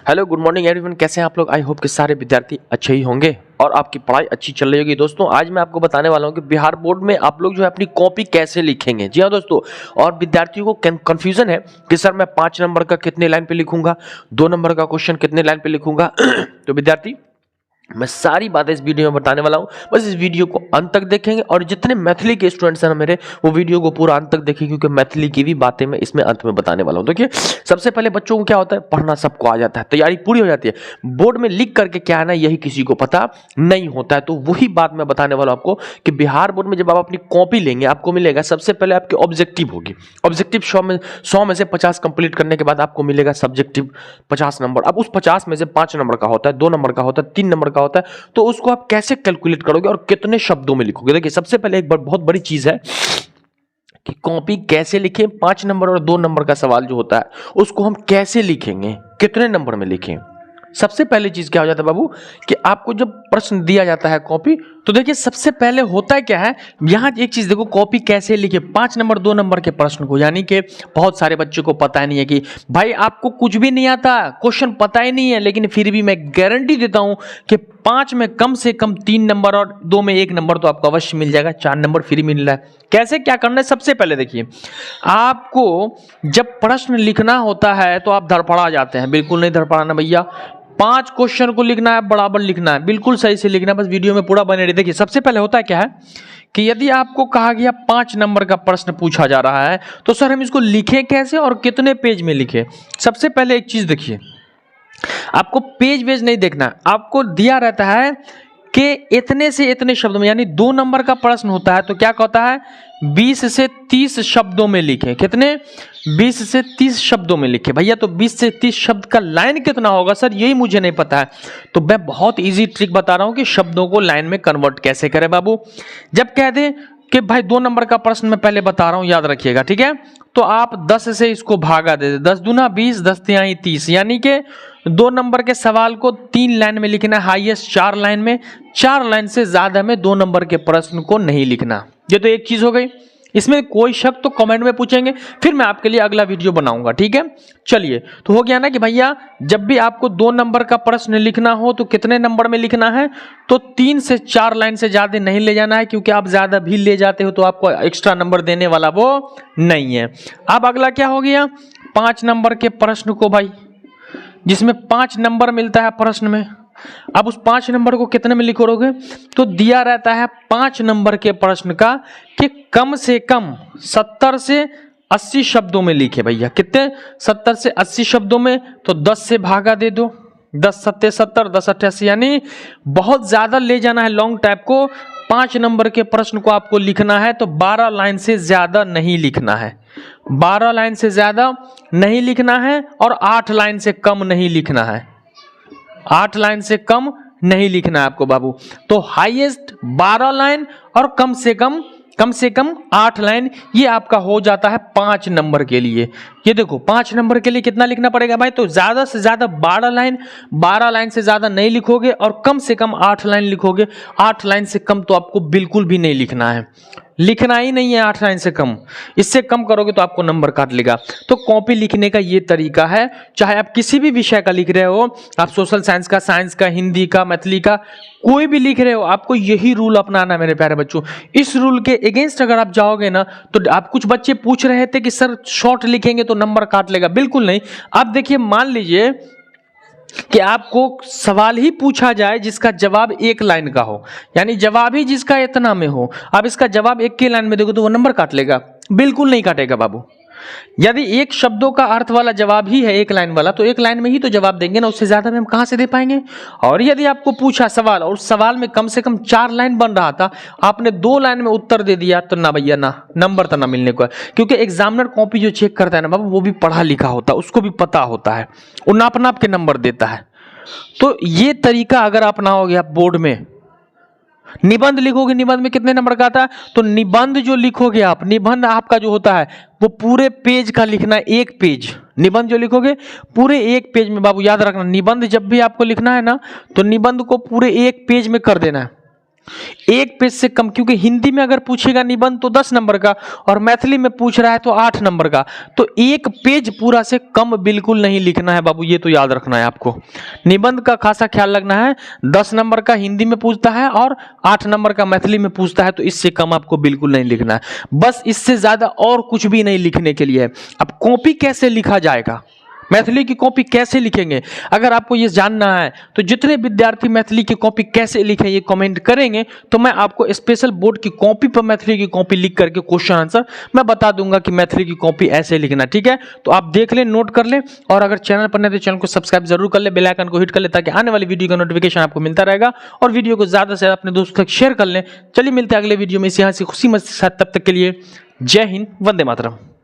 Hello good morning everyone, कैसे हैं आप लोग। आई होप कि सारे विद्यार्थी अच्छे ही होंगे और आपकी पढ़ाई अच्छी चल रही होगी। दोस्तों आज मैं आपको बताने वाला हूं कि बिहार बोर्ड में आप लोग जो है अपनी कॉपी कैसे लिखेंगे। जी हाँ दोस्तों, और विद्यार्थियों को कंफ्यूजन है कि सर मैं 5 नंबर का कितने लाइन पे लिखूंगा, 2 नंबर का क्वेश्चन कितने लाइन पे लिखूंगा। तो विद्यार्थी मैं सारी बातें इस वीडियो में बताने वाला हूं, बस इस वीडियो को अंत तक देखेंगे और जितने मैथिली के स्टूडेंट्स हैं मेरे, वो वीडियो को पूरा अंत तक देखेंगे क्योंकि मैथिली की भी बातें मैं इसमें अंत में बताने वाला हूं। देखिए सबसे पहले बच्चों को क्या होता है, पढ़ना सबको आ जाता है, तैयारी पूरी हो जाती है, बोर्ड में लिख करके क्या आना यही किसी को पता नहीं होता है। तो वही बात मैं बताने वाला हूं आपको कि बिहार बोर्ड में जब आप अपनी कॉपी लेंगे आपको मिलेगा सबसे पहले आपकी ऑब्जेक्टिव होगी। ऑब्जेक्टिव 100 में से 50 कंप्लीट करने के बाद आपको मिलेगा सब्जेक्टिव 50 नंबर। अब उस 50 में से 5 नंबर का होता है, 2 नंबर का होता है, 3 नंबर का होता है, तो उसको आप कैसे कैलकुलेट करोगे और कितने शब्दों में लिखोगे। देखिए सबसे पहले एक बहुत बड़ी चीज है कि कॉपी कैसे लिखें। 5 नंबर और 2 नंबर का सवाल जो होता है उसको हम कैसे लिखेंगे, कितने नंबर में लिखें। सबसे पहली चीज क्या हो जाता है बाबू कि आपको जब प्रश्न दिया जाता है कॉपी, तो देखिए सबसे पहले होता क्या है, यहां एक चीज देखो, कॉपी कैसे लिखे 5 नंबर 2 नंबर के प्रश्न को। यानी कि बहुत सारे बच्चों को पता नहीं है कि भाई आपको कुछ भी नहीं आता, क्वेश्चन पता ही नहीं है, लेकिन फिर भी मैं गारंटी देता हूं कि 5 में कम से कम 3 नंबर और 2 में 1 नंबर तो आपको अवश्य मिल जाएगा, 4 नंबर फ्री मिल रहा है। कैसे क्या करना है, सबसे पहले देखिए आपको जब प्रश्न लिखना होता है तो आप धड़पड़ा जाते हैं। बिल्कुल नहीं धड़पड़ाना भैया, 5 क्वेश्चन को लिखना है, बराबर लिखना है, बिल्कुल सही से लिखना है, बस वीडियो में पूरा बने रहिए। देखिए सबसे पहले होता है क्या है कि यदि आपको कहा गया 5 नंबर का प्रश्न पूछा जा रहा है तो सर हम इसको लिखें कैसे और कितने पेज में लिखें। सबसे पहले एक चीज देखिए, आपको पेज वेज नहीं देखना, आपको दिया रहता है कि इतने से इतने शब्दों में, यानी 2 नंबर का प्रश्न होता है तो क्या कहता है 20 से 30 शब्दों में लिखें। कितने, 20 से 30 शब्दों में लिखे। भैया तो 20 से 30 शब्द का लाइन कितना होगा सर, यही मुझे नहीं पता है। तो मैं बहुत इजी ट्रिक बता रहा हूं कि शब्दों को लाइन में कन्वर्ट कैसे करें बाबू। जब कह दें कि भाई 2 नंबर का प्रश्न मैं पहले बता रहा हूं, याद रखिएगा, ठीक है। तो आप 10 से इसको भागा दे दे, 10 दूना 20, 10 तिहाई 30, यानी कि 2 नंबर के सवाल को 3 लाइन में लिखना है, हाईएस्ट 4 लाइन में। 4 लाइन से ज्यादा में 2 नंबर के प्रश्न को नहीं लिखना। ये तो एक चीज हो गई, इसमें कोई शक तो कमेंट में पूछेंगे, फिर मैं आपके लिए अगला वीडियो बनाऊंगा, ठीक है। चलिए तो हो गया ना कि भैया जब भी आपको 2 नंबर का प्रश्न लिखना हो तो कितने नंबर में लिखना है, तो 3 से 4 लाइन से ज्यादा नहीं ले जाना है, क्योंकि आप ज्यादा भी ले जाते हो तो आपको एक्स्ट्रा नंबर देने वाला वो नहीं है। अब अगला क्या हो गया, 5 नंबर के प्रश्न को भाई, जिसमें 5 नंबर मिलता है प्रश्न में, अब उस 5 नंबर को कितने में लिखोगे, तो दिया रहता है 5 नंबर के प्रश्न का कि कम से कम 70 से 80 शब्दों में लिखे। भैया कितने, 70 से 80 शब्दों में, तो 10 से भागा दे दो, 10 सत्ते 70, 10 अट्ठे 80, यानी बहुत ज्यादा ले जाना है लॉन्ग टाइप को। 5 नंबर के प्रश्न को आपको लिखना है तो 12 लाइन से ज्यादा नहीं लिखना है, 12 लाइन से ज्यादा नहीं लिखना है और 8 लाइन से कम नहीं लिखना है, 8 लाइन से कम नहीं लिखना है आपको बाबू। तो हाईएस्ट 12 लाइन और कम से कम 8 लाइन, ये आपका हो जाता है 5 नंबर के लिए। ये देखो 5 नंबर के लिए कितना लिखना पड़ेगा भाई, तो ज्यादा से ज्यादा 12 लाइन, 12 लाइन से ज्यादा नहीं लिखोगे और कम से कम 8 लाइन लिखोगे। 8 लाइन से कम तो आपको बिल्कुल भी नहीं लिखना है, लिखना ही नहीं है 8 लाइन से कम। इससे कम करोगे तो आपको नंबर काट लेगा। तो कॉपी लिखने का ये तरीका है, चाहे आप किसी भी विषय का लिख रहे हो, आप सोशल साइंस का, साइंस का, हिंदी का, मैथिली का, कोई भी लिख रहे हो, आपको यही रूल अपनाना है मेरे प्यारे बच्चों। इस रूल के अगेंस्ट अगर आप जाओगे ना, तो आप, कुछ बच्चे पूछ रहे थे कि सर शॉर्ट लिखेंगे तो नंबर काट लेगा, बिल्कुल नहीं। आप देखिए, मान लीजिए कि आपको सवाल ही पूछा जाए जिसका जवाब 1 लाइन का हो, यानी जवाब ही जिसका इतना में हो, आप इसका जवाब 1 के लाइन में देखो तो वो नंबर काट लेगा, बिल्कुल नहीं काटेगा बाबू। यदि 1 शब्दों का अर्थ वाला जवाब ही है 1 लाइन वाला, तो 1 लाइन में ही तो जवाब देंगे ना, उससे ज्यादा में हम कहां से दे पाएंगे। और यदि आपको पूछा सवाल और उस सवाल में कम से कम 4 लाइन बन रहा था, आपने 2 लाइन में उत्तर दे दिया, तो ना भैया ना, नंबर तो ना मिलने को है। क्योंकि एग्जामिनर कॉपी जो चेक करता है ना बाबू, वो भी पढ़ा लिखा होता है, उसको भी पता होता है, वो नाप नाप के नंबर देता है। तो ये तरीका अगर अपनाओगे आप बोर्ड में, निबंध लिखोगे, निबंध में कितने नंबर का आता है, तो निबंध जो लिखोगे आप, निबंध आपका जो होता है वो पूरे पेज का लिखना है, 1 पेज। निबंध जो लिखोगे पूरे 1 पेज में बाबू, याद रखना, निबंध जब भी आपको लिखना है ना, तो निबंध को पूरे 1 पेज में कर देना है। एक पेज से कम, क्योंकि हिंदी में अगर पूछेगा निबंध तो 10 नंबर का और मैथिली में पूछ रहा है तो 8 नंबर का। तो एक पेज पूरा से कम बिल्कुल नहीं लिखना है बाबू, ये तो याद रखना है आपको। निबंध का खासा ख्याल रखना है, 10 नंबर का हिंदी में पूछता है और 8 नंबर का मैथिली में पूछता है, तो इससे कम आपको बिल्कुल नहीं लिखना है। बस इससे ज्यादा और कुछ भी नहीं लिखने के लिए है। अब कॉपी कैसे लिखा जाएगा, मैथिली की कॉपी कैसे लिखेंगे, अगर आपको ये जानना है तो जितने विद्यार्थी मैथिली की कॉपी कैसे लिखें ये कमेंट करेंगे तो मैं आपको स्पेशल बोर्ड की कॉपी पर मैथिली की कॉपी लिख करके क्वेश्चन आंसर मैं बता दूंगा कि मैथिली की कॉपी ऐसे लिखना। ठीक है, तो आप देख लें, नोट कर लें, और अगर चैनल पर नहीं तो चैनल को सब्सक्राइब जरूर कर ले, बेल आइकन को हिट कर ले, ताकि आने वाली वीडियो का नोटिफिकेशन आपको मिलता रहेगा। और वीडियो को ज्यादा से ज्यादा अपने दोस्तों तक शेयर कर लें। चलिए मिलते हैं अगले वीडियो में इसी खुशी मस्ती के साथ, तब तक के लिए जय हिंद, वंदे मातरम।